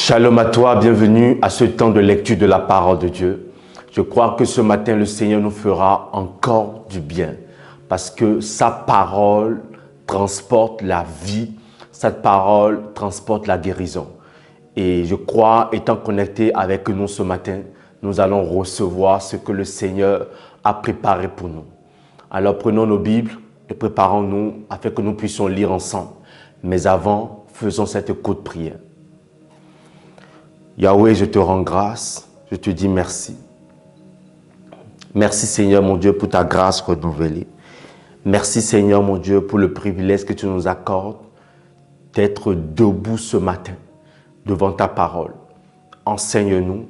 Shalom à toi, bienvenue à ce temps de lecture de la parole de Dieu. Je crois que ce matin, le Seigneur nous fera encore du bien parce que sa parole transporte la vie, sa parole transporte la guérison. Et je crois, étant connecté avec nous ce matin, nous allons recevoir ce que le Seigneur a préparé pour nous. Alors prenons nos Bibles et préparons-nous afin que nous puissions lire ensemble. Mais avant, faisons cette courte prière. Yahweh, je te rends grâce, je te dis merci. Merci Seigneur mon Dieu pour ta grâce renouvelée. Merci Seigneur mon Dieu pour le privilège que tu nous accordes d'être debout ce matin devant ta parole. Enseigne-nous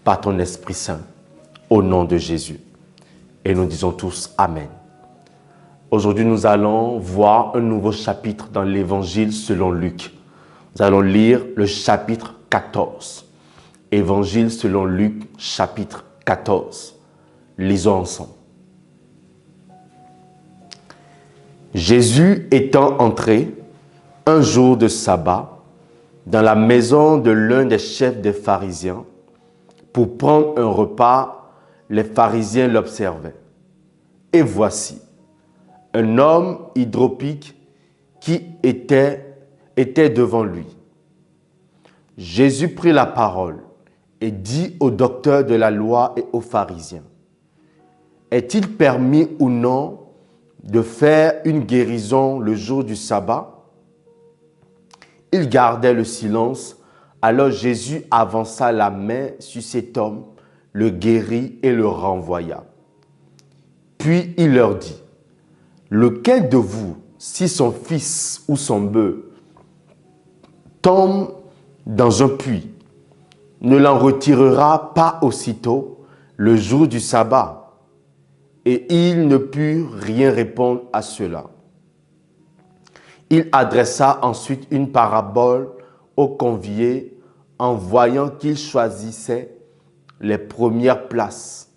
par ton Esprit Saint au nom de Jésus. Et nous disons tous Amen. Aujourd'hui, nous allons voir un nouveau chapitre dans l'Évangile selon Luc. Nous allons lire le chapitre 14. Évangile selon Luc, chapitre 14. Lisons ensemble. Jésus étant entré un jour de sabbat dans la maison de l'un des chefs des pharisiens pour prendre un repas, les pharisiens l'observaient. Et voici, un homme hydropique qui était devant lui. Jésus prit la parole et dit aux docteurs de la loi et aux pharisiens, « Est-il permis ou non de faire une guérison le jour du sabbat ?» Ils gardaient le silence. Alors Jésus avança la main sur cet homme, le guérit et le renvoya. Puis il leur dit, « Lequel de vous, si son fils ou son bœuf tombe dans un puits, ne l'en retirera pas aussitôt le jour du sabbat? » Et il ne put rien répondre à cela. Il adressa ensuite une parabole aux conviés en voyant qu'ils choisissaient les premières places.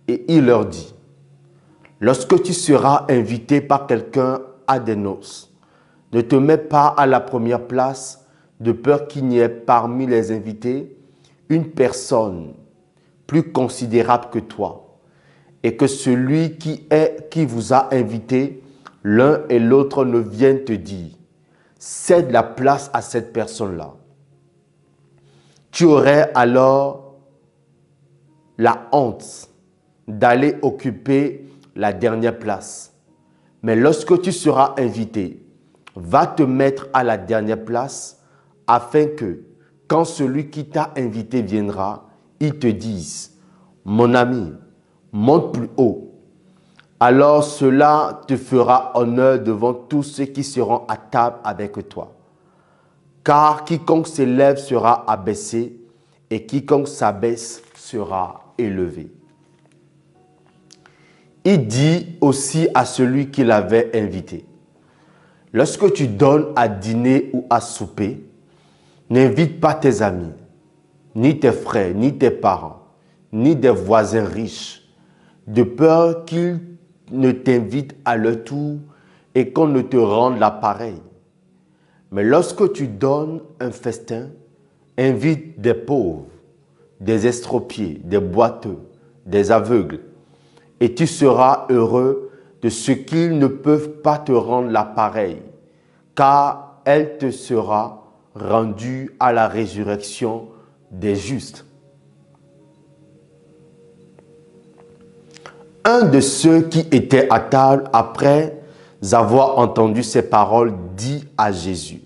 Et il leur dit, « Lorsque tu seras invité par quelqu'un à des noces, ne te mets pas à la première place de peur qu'il n'y ait parmi les invités une personne plus considérable que toi, et que celui qui vous a invité, l'un et l'autre ne viennent te dire, cède la place à cette personne-là. Tu aurais alors la honte d'aller occuper la dernière place. Mais lorsque tu seras invité, va te mettre à la dernière place afin que, quand celui qui t'a invité viendra, il te dise, « Mon ami, monte plus haut. » Alors cela te fera honneur devant tous ceux qui seront à table avec toi. Car quiconque s'élève sera abaissé et quiconque s'abaisse sera élevé. Il dit aussi à celui qui l'avait invité, « Lorsque tu donnes à dîner ou à souper, n'invite pas tes amis, ni tes frères, ni tes parents, ni des voisins riches, de peur qu'ils ne t'invitent à leur tour et qu'on ne te rende l'appareil. Mais lorsque tu donnes un festin, invite des pauvres, des estropiés, des boiteux, des aveugles, et tu seras heureux de ce qu'ils ne peuvent pas te rendre l'appareil, car elle te sera rendue à la résurrection des justes. » Un de ceux qui étaient à table après avoir entendu ces paroles dit à Jésus,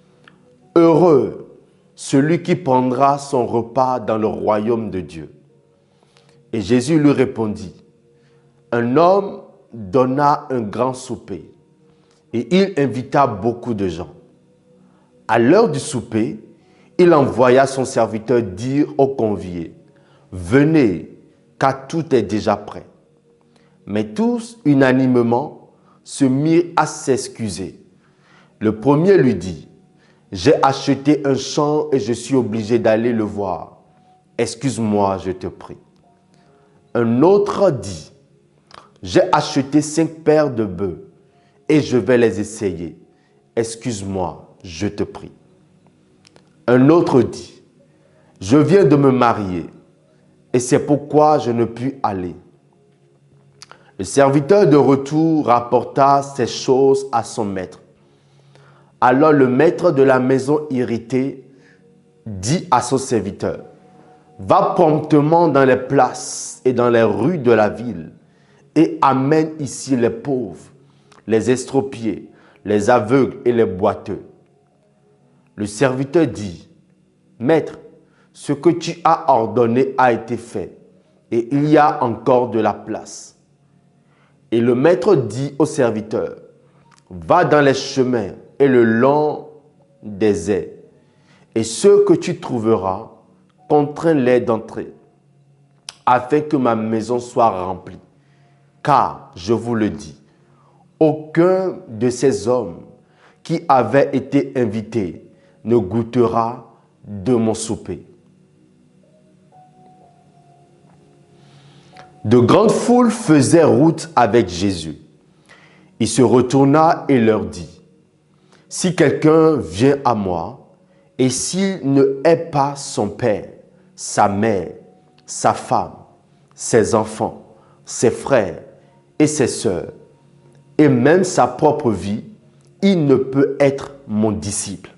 « Heureux celui qui prendra son repas dans le royaume de Dieu. » Et Jésus lui répondit, « Un homme donna un grand souper et il invita beaucoup de gens. À l'heure du souper, il envoya son serviteur dire aux conviés, « Venez, car tout est déjà prêt. » Mais tous, unanimement, se mirent à s'excuser. Le premier lui dit, « J'ai acheté un champ et je suis obligé d'aller le voir. Excuse-moi, je te prie. » Un autre dit, « J'ai acheté 5 paires de bœufs et je vais les essayer. Excuse-moi, je te prie. » Un autre dit, je viens de me marier et c'est pourquoi je ne puis aller. Le serviteur de retour rapporta ces choses à son maître. Alors le maître de la maison irrité dit à son serviteur, va promptement dans les places et dans les rues de la ville et amène ici les pauvres, les estropiés, les aveugles et les boiteux. Le serviteur dit, maître, ce que tu as ordonné a été fait et il y a encore de la place. Et le maître dit au serviteur, va dans les chemins et le long des ais, et ceux que tu trouveras, contrains-les d'entrer, afin que ma maison soit remplie. Car, je vous le dis, aucun de ces hommes qui avaient été invités ne goûtera de mon souper. De grandes foules faisaient route avec Jésus. Il se retourna et leur dit, « Si quelqu'un vient à moi, et s'il ne hait pas son père, sa mère, sa femme, ses enfants, ses frères et ses sœurs, et même sa propre vie, il ne peut être mon disciple.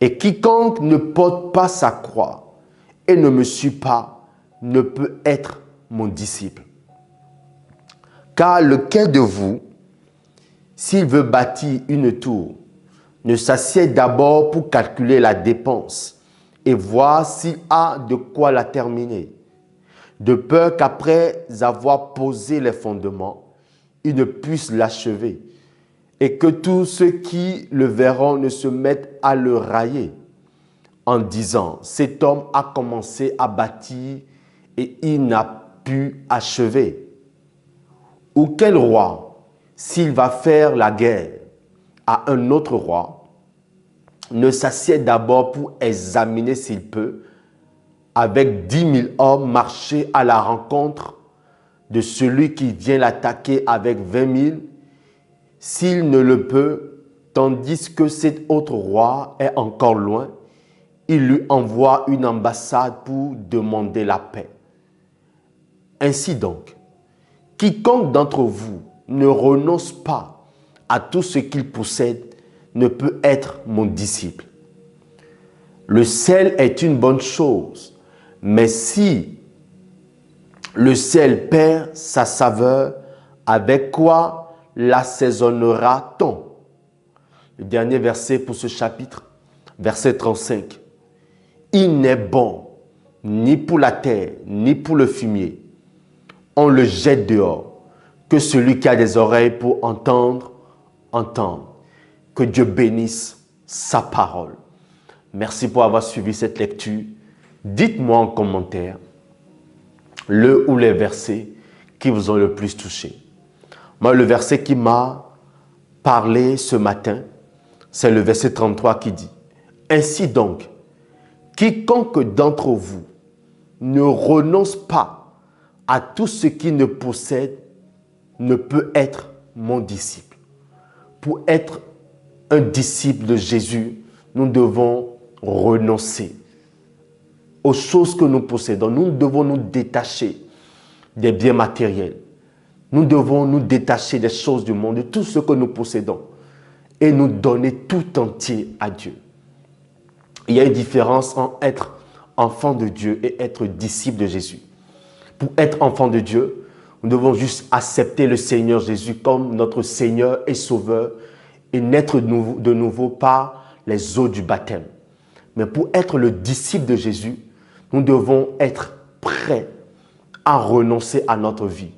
Et quiconque ne porte pas sa croix et ne me suit pas, ne peut être mon disciple. Car lequel de vous, s'il veut bâtir une tour, ne s'assied d'abord pour calculer la dépense et voir s'il a de quoi la terminer, de peur qu'après avoir posé les fondements, il ne puisse l'achever et que tous ceux qui le verront ne se mettent à le railler en disant, cet homme a commencé à bâtir et il n'a pu achever. Ou quel roi, s'il va faire la guerre à un autre roi, ne s'assied d'abord pour examiner s'il peut, avec 10 000 hommes, marcher à la rencontre de celui qui vient l'attaquer avec 20 000, s'il ne le peut, tandis que cet autre roi est encore loin, il lui envoie une ambassade pour demander la paix. Ainsi donc, quiconque d'entre vous ne renonce pas à tout ce qu'il possède ne peut être mon disciple. Le sel est une bonne chose, mais si le sel perd sa saveur, avec quoi l'assaisonnera-t-on? Le dernier verset pour ce chapitre, verset 35. Il n'est bon ni pour la terre, ni pour le fumier. On le jette dehors. Que celui qui a des oreilles pour entendre, entende. Que Dieu bénisse sa parole. Merci pour avoir suivi cette lecture. Dites-moi en commentaire le ou les versets qui vous ont le plus touché. Moi, le verset qui m'a parlé ce matin, c'est le verset 33 qui dit « Ainsi donc, quiconque d'entre vous ne renonce pas à tout ce qu'il ne possède ne peut être mon disciple. » Pour être un disciple de Jésus, nous devons renoncer aux choses que nous possédons. Nous devons nous détacher des biens matériels. Nous devons nous détacher des choses du monde, de tout ce que nous possédons et nous donner tout entier à Dieu. Il y a une différence entre être enfant de Dieu et être disciple de Jésus. Pour être enfant de Dieu, nous devons juste accepter le Seigneur Jésus comme notre Seigneur et Sauveur et naître de nouveau par les eaux du baptême. Mais pour être le disciple de Jésus, nous devons être prêts à renoncer à notre vie,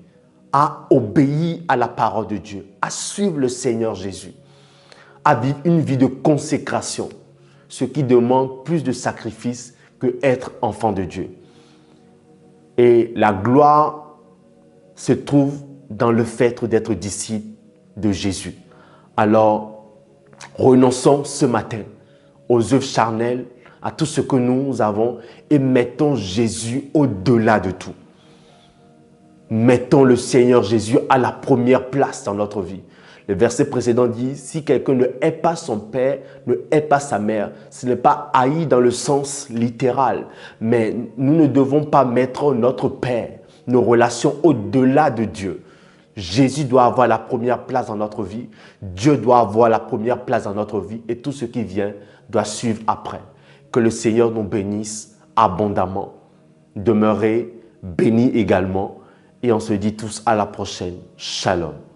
à obéir à la parole de Dieu, à suivre le Seigneur Jésus, à vivre une vie de consécration, ce qui demande plus de sacrifice que être enfant de Dieu. Et la gloire se trouve dans le fait d'être disciple de Jésus. Alors, renonçons ce matin aux œuvres charnelles, à tout ce que nous avons et mettons Jésus au-delà de tout. Mettons le Seigneur Jésus à la première place dans notre vie. Le verset précédent dit, si quelqu'un ne hait pas son père, ne hait pas sa mère. Ce n'est pas haïr dans le sens littéral, mais nous ne devons pas mettre notre père, nos relations au-delà de Dieu. Jésus doit avoir la première place dans notre vie. Dieu doit avoir la première place dans notre vie et tout ce qui vient doit suivre après. Que le Seigneur nous bénisse abondamment. Demeurez bénis également et on se dit tous à la prochaine. Shalom.